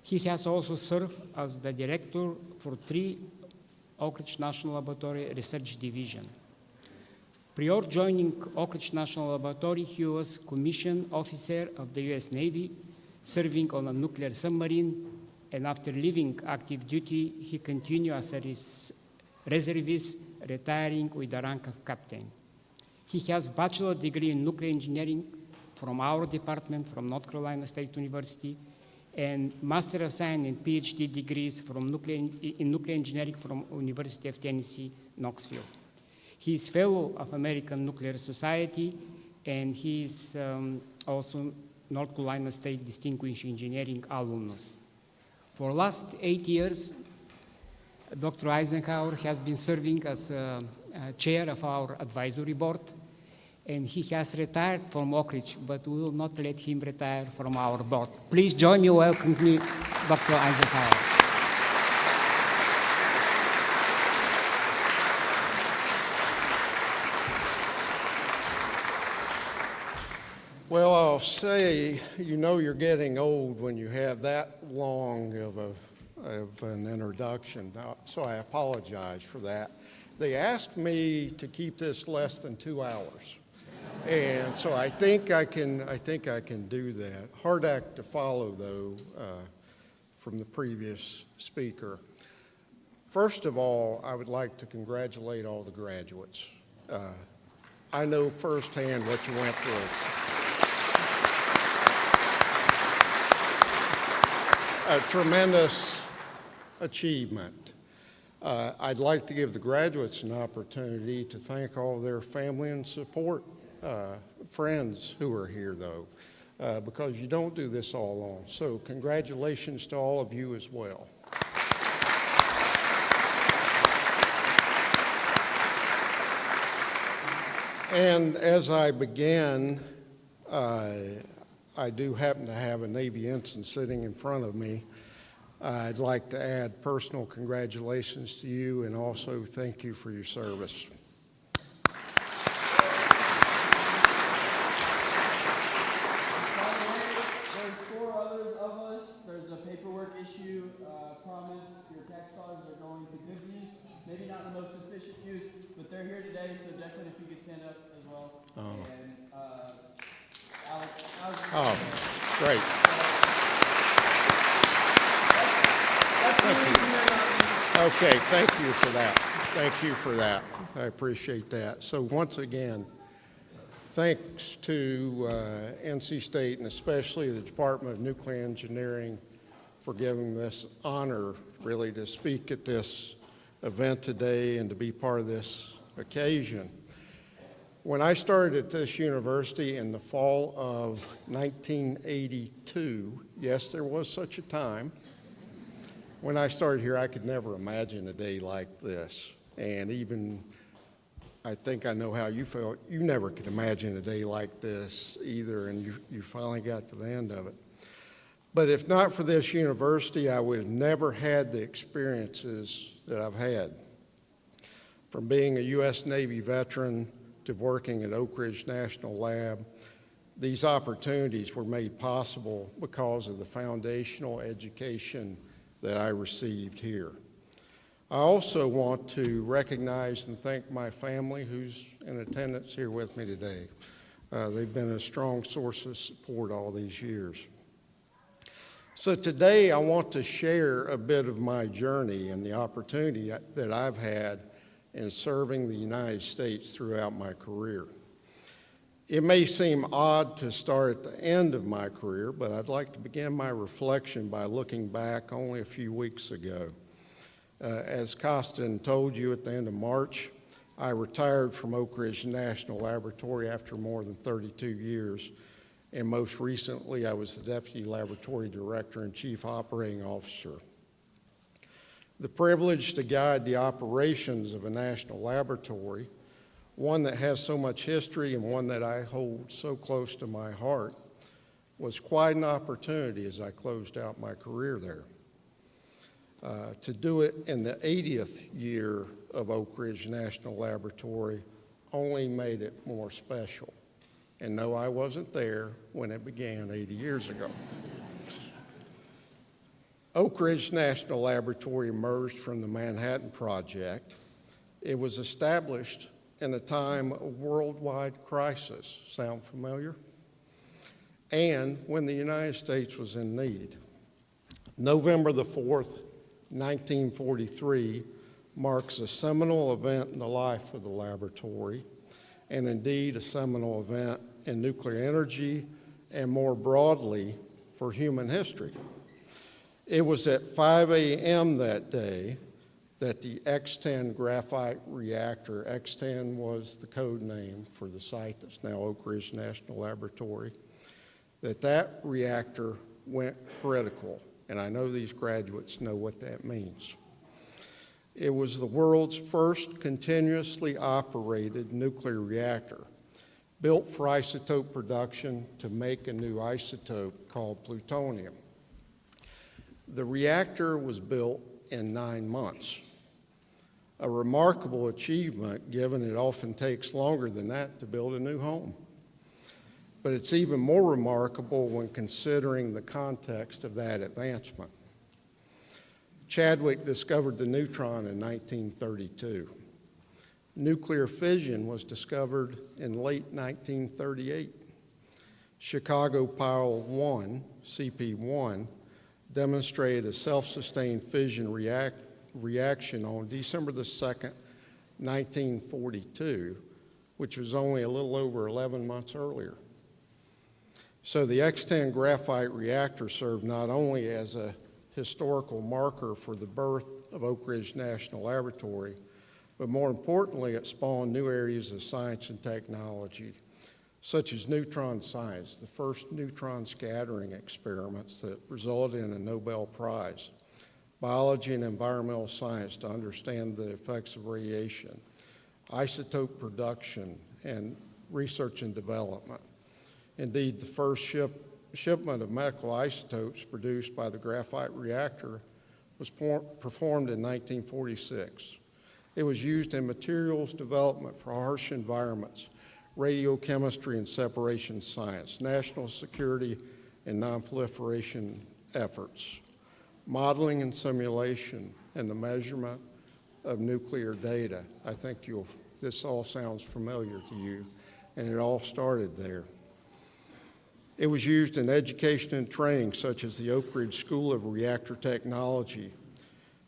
He has also served as the Director for 3 Oak Ridge National Laboratory Research Division. Prior joining Oak Ridge National Laboratory, he was Commissioned Officer of the U.S. Navy, serving on a nuclear submarine, and after leaving active duty, he continued as a reservist, retiring with the rank of captain. He has a bachelor's degree in nuclear engineering from our department, from North Carolina State University, and Master of Science and PhD degrees in nuclear engineering from University of Tennessee, Knoxville. He is fellow of American Nuclear Society, and he is also North Carolina State Distinguished Engineering alumnus. For the last 8 years, Dr. Eisenhower has been serving as chair of our advisory board, and he has retired from Oak Ridge, but we will not let him retire from our board. Please join me in welcoming Dr. Eisenhower. Well, I'll say, you know you're getting old when you have that long of an introduction, so I apologize for that. They asked me to keep this less than 2 hours, and so I think I can do that. Hard act to follow, though, from the previous speaker. First of all, I would like to congratulate all the graduates. I know firsthand what you went through. A tremendous achievement. I'd like to give the graduates an opportunity to thank all their family and support friends who are here, though, because you don't do this all alone. So congratulations to all of you as well. And as I begin, I do happen to have a Navy ensign sitting in front of me. I'd like to add personal congratulations to you and also thank you for your service. There's 4 others of us. There's a paperwork issue. Promise your tax dollars are going to good use. Maybe not the most efficient use, but they're here today, so Declan, if you could stand up as well. Oh. And Alex. Oh, great. Thank you. Okay, thank you for that. Thank you for that. I appreciate that. So once again, thanks to NC State and especially the Department of Nuclear Engineering for giving this honor really to speak at this event today and to be part of this occasion. When I started at this university in the fall of 1982, yes, there was such a time. When I started here, I could never imagine a day like this. And even, I think I know how you felt. You never could imagine a day like this either, and you finally got to the end of it. But if not for this university, I would have never had the experiences that I've had. From being a U.S. Navy veteran to working at Oak Ridge National Lab, these opportunities were made possible because of the foundational education that I received here. I also want to recognize and thank my family who's in attendance here with me today. They've been a strong source of support all these years. So today I want to share a bit of my journey and the opportunity that I've had in serving the United States throughout my career. It may seem odd to start at the end of my career, but I'd like to begin my reflection by looking back only a few weeks ago. As Costin told you, at the end of March, I retired from Oak Ridge National Laboratory after more than 32 years, and most recently I was the Deputy Laboratory Director and Chief Operating Officer. The privilege to guide the operations of a national laboratory, one that has so much history and one that I hold so close to my heart, was quite an opportunity as I closed out my career there. To do it in the 80th year of Oak Ridge National Laboratory only made it more special. And no, I wasn't there when it began 80 years ago. Oak Ridge National Laboratory emerged from the Manhattan Project. It was established in a time of worldwide crisis. Sound familiar? And when the United States was in need. November the 4th, 1943 marks a seminal event in the life of the laboratory, and indeed a seminal event in nuclear energy and more broadly for human history. It was at 5 a.m. that day that the X-10 graphite reactor, X-10 was the code name for the site that's now Oak Ridge National Laboratory, that reactor went critical. And I know these graduates know what that means. It was the world's first continuously operated nuclear reactor, built for isotope production to make a new isotope called plutonium. The reactor was built in 9 months, a remarkable achievement given it often takes longer than that to build a new home. But it's even more remarkable when considering the context of that advancement. Chadwick discovered the neutron in 1932. Nuclear fission was discovered in late 1938. Chicago Power 1, CP1, demonstrated a self-sustained fission reaction on December the 2nd, 1942, which was only a little over 11 months earlier. So the X-10 graphite reactor served not only as a historical marker for the birth of Oak Ridge National Laboratory, but more importantly, it spawned new areas of science and technology, such as neutron science, the first neutron scattering experiments that resulted in a Nobel Prize, biology and environmental science to understand the effects of radiation, isotope production, and research and development. Indeed, the first shipment of medical isotopes produced by the graphite reactor was performed in 1946. It was used in materials development for harsh environments, radiochemistry and separation science, national security and nonproliferation efforts, modeling and simulation, and the measurement of nuclear data. I think this all sounds familiar to you, and it all started there. It was used in education and training, such as the Oak Ridge School of Reactor Technology.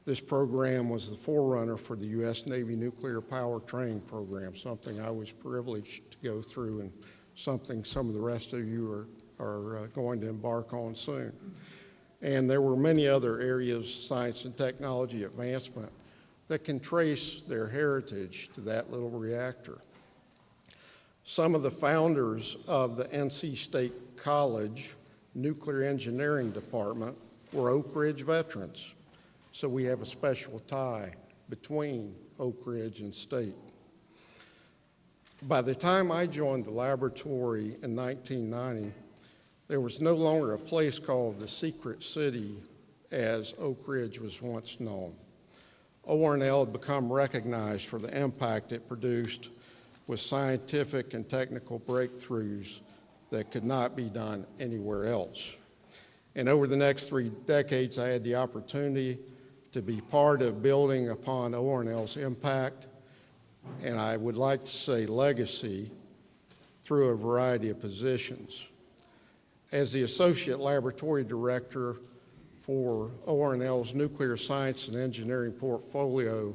This program was the forerunner for the U.S. Navy Nuclear Power Training Program, something I was privileged to go through and something some of the rest of you are going to embark on soon. And there were many other areas of science and technology advancement that can trace their heritage to that little reactor. Some of the founders of the NC State College Nuclear Engineering Department were Oak Ridge veterans, so we have a special tie between Oak Ridge and State. By the time I joined the laboratory in 1990, There was no longer a place called the Secret City as Oak Ridge was once known. ORNL had become recognized for the impact it produced with scientific and technical breakthroughs that could not be done anywhere else. And over the next 3 decades, I had the opportunity to be part of building upon ORNL's impact, and I would like to say legacy, through a variety of positions. As the Associate Laboratory Director for ORNL's Nuclear Science and Engineering portfolio,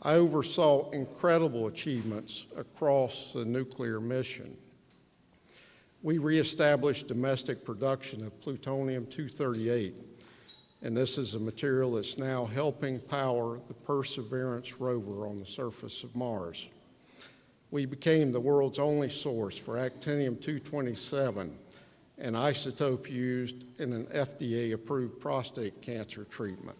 I oversaw incredible achievements across the nuclear mission. We reestablished domestic production of plutonium-238, and this is a material that's now helping power the Perseverance rover on the surface of Mars. We became the world's only source for actinium-227, an isotope used in an FDA-approved prostate cancer treatment.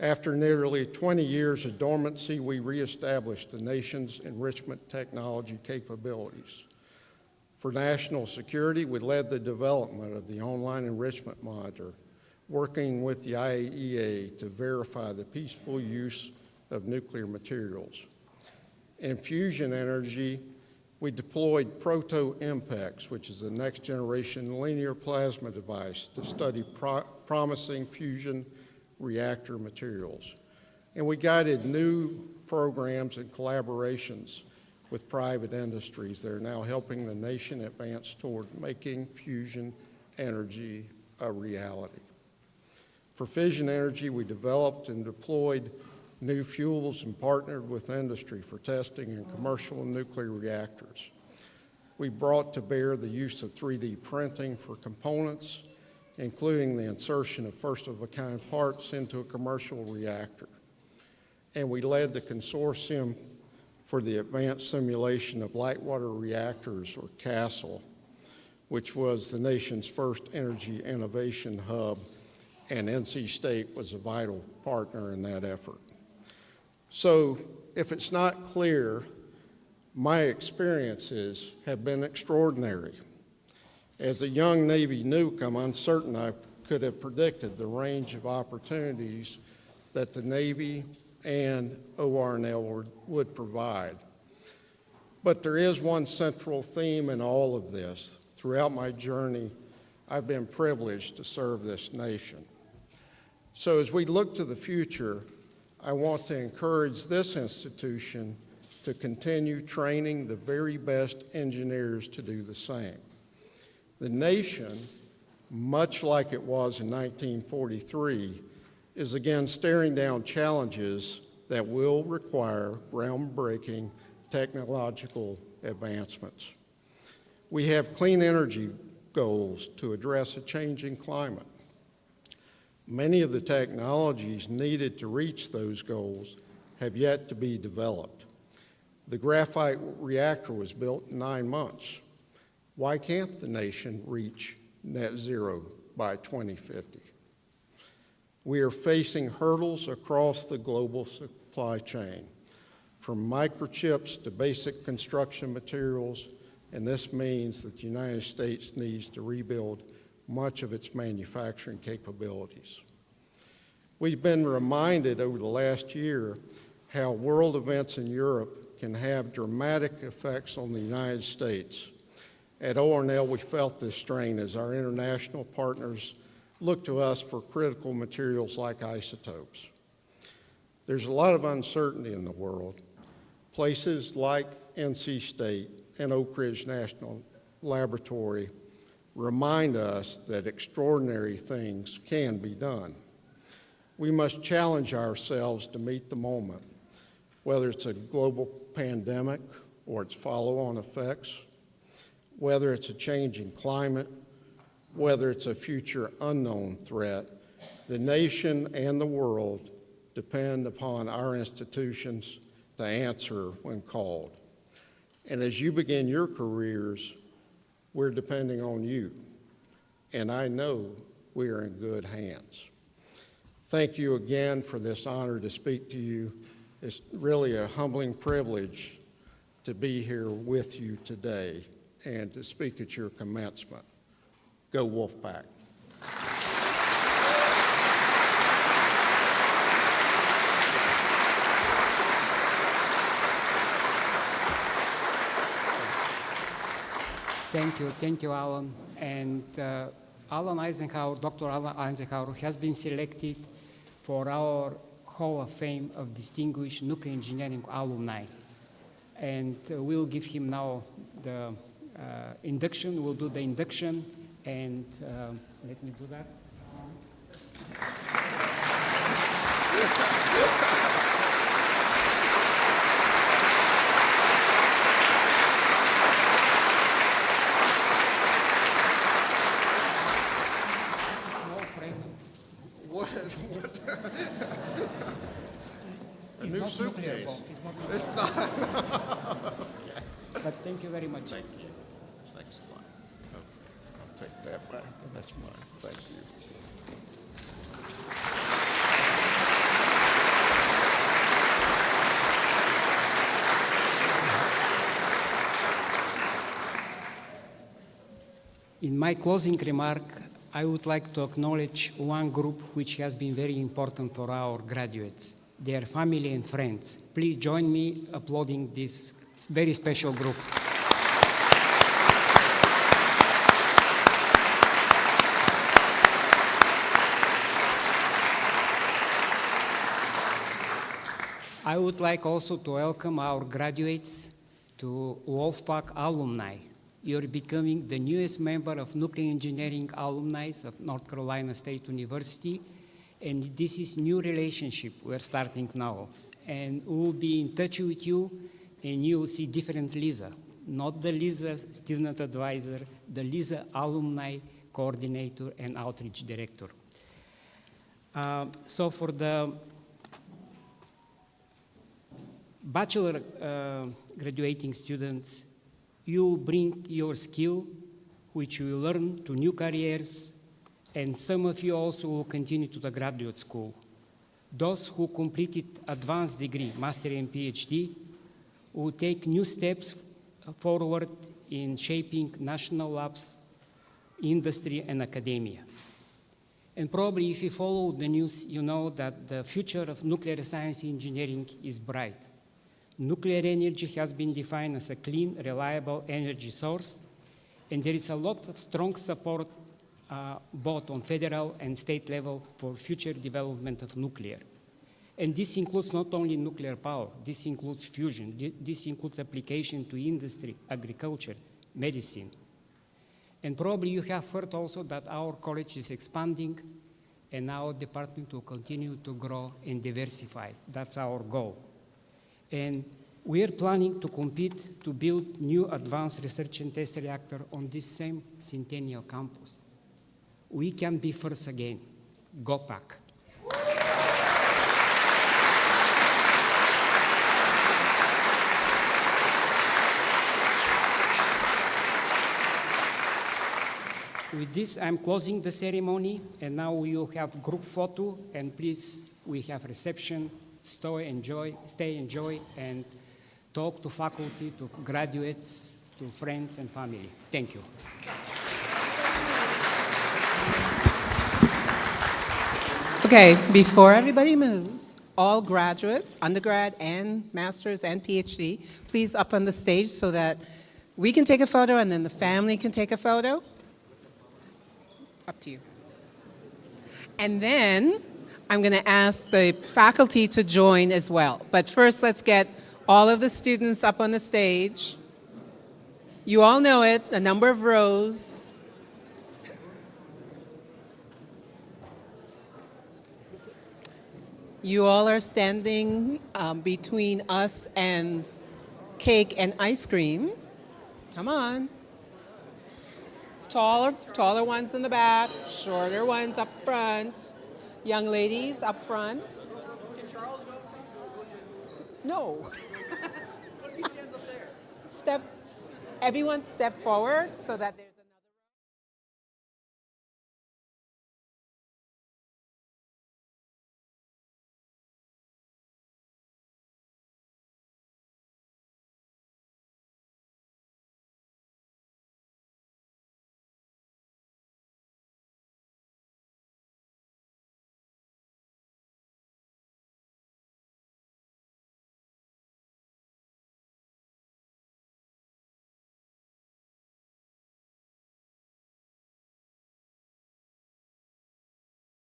After nearly 20 years of dormancy, we reestablished the nation's enrichment technology capabilities. For national security, we led the development of the online enrichment monitor, working with the IAEA to verify the peaceful use of nuclear materials. In fusion energy, we deployed Proto-MPEX, which is the next generation linear plasma device to study promising fusion reactor materials. And we guided new programs and collaborations with private industries that are now helping the nation advance toward making fusion energy a reality. For fission energy, we developed and deployed new fuels and partnered with industry for testing in commercial nuclear reactors. We brought to bear the use of 3D printing for components, including the insertion of first-of-a-kind parts into a commercial reactor. And we led the consortium for the Advanced Simulation of Light Water Reactors, or CASL, which was the nation's first energy innovation hub, and NC State was a vital partner in that effort. So if it's not clear, my experiences have been extraordinary. As a young Navy nuke, I'm uncertain I could have predicted the range of opportunities that the Navy and ORNL would provide. But there is one central theme in all of this. Throughout my journey, I've been privileged to serve this nation. So as we look to the future, I want to encourage this institution to continue training the very best engineers to do the same. The nation, much like it was in 1943, is again staring down challenges that will require groundbreaking technological advancements. We have clean energy goals to address a changing climate. Many of the technologies needed to reach those goals have yet to be developed. The graphite reactor was built in 9 months. Why can't the nation reach net zero by 2050? We are facing hurdles across the global supply chain, from microchips to basic construction materials, and this means that the United States needs to rebuild much of its manufacturing capabilities. We've been reminded over the last year how world events in Europe can have dramatic effects on the United States. At ORNL, we felt this strain as our international partners look to us for critical materials like isotopes. There's a lot of uncertainty in the world. Places like NC State and Oak Ridge National Laboratory remind us that extraordinary things can be done. We must challenge ourselves to meet the moment, whether it's a global pandemic or its follow-on effects, whether it's a changing climate, whether it's a future unknown threat. The nation and the world depend upon our institutions to answer when called. And as you begin your careers, we're depending on you. And I know we are in good hands. Thank you again for this honor to speak to you. It's really a humbling privilege to be here with you today and to speak at your commencement. Go Wolfpack. Thank you, Alan. And Alan Eisenhower, Dr. Alan Eisenhower has been selected for our Hall of Fame of Distinguished Nuclear Engineering Alumni. And we'll give him now the induction. We'll do the induction, and let me do that. What? A new suitcase. It's not. But thank you very much. Thank you. Thanks a lot. Okay. I'll take that back. That's mine. Thank you. In my closing remark, I would like to acknowledge one group which has been very important for our graduates, their family and friends. Please join me applauding this very special group. I would like also to welcome our graduates to Wolfpack alumni. You're becoming the newest member of Nuclear Engineering Alumni of North Carolina State University, and this is new relationship we're starting now. And we'll be in touch with you, and you will see different Lisa, not the Lisa student advisor, the Lisa alumni coordinator and outreach director. So for the bachelor graduating students, you bring your skill, which you learn to new careers, and some of you also will continue to the graduate school. Those who completed advanced degree, master and PhD, will take new steps forward in shaping national labs, industry, and academia. And probably if you follow the news, you know that the future of nuclear science engineering is bright. Nuclear energy has been defined as a clean, reliable energy source, and there is a lot of strong support both on federal and state level for future development of nuclear. And this includes not only nuclear power, this includes fusion, this includes application to industry, agriculture, medicine. And probably you have heard also that our college is expanding and our department will continue to grow and diversify. That's our goal. And we are planning to compete to build new advanced research and test reactor on this same Centennial campus. We can be first again. Go Pack. With this, I'm closing the ceremony, and now we will have group photo, and please, we have reception. Stay, enjoy, and talk to faculty, to graduates, to friends and family. Thank you. Okay, before everybody moves, all graduates, undergrad and master's and PhD, please up on the stage so that we can take a photo and then the family can take a photo. Up to you. And then I'm going to ask the faculty to join as well. But first, let's get all of the students up on the stage. You all know it, a number of rows. You all are standing between us and cake and ice cream. Come on. Taller ones in the back, shorter ones up front. Young ladies up front. Can Charles go up front? No. What if he stands up there? Everyone step forward so that there's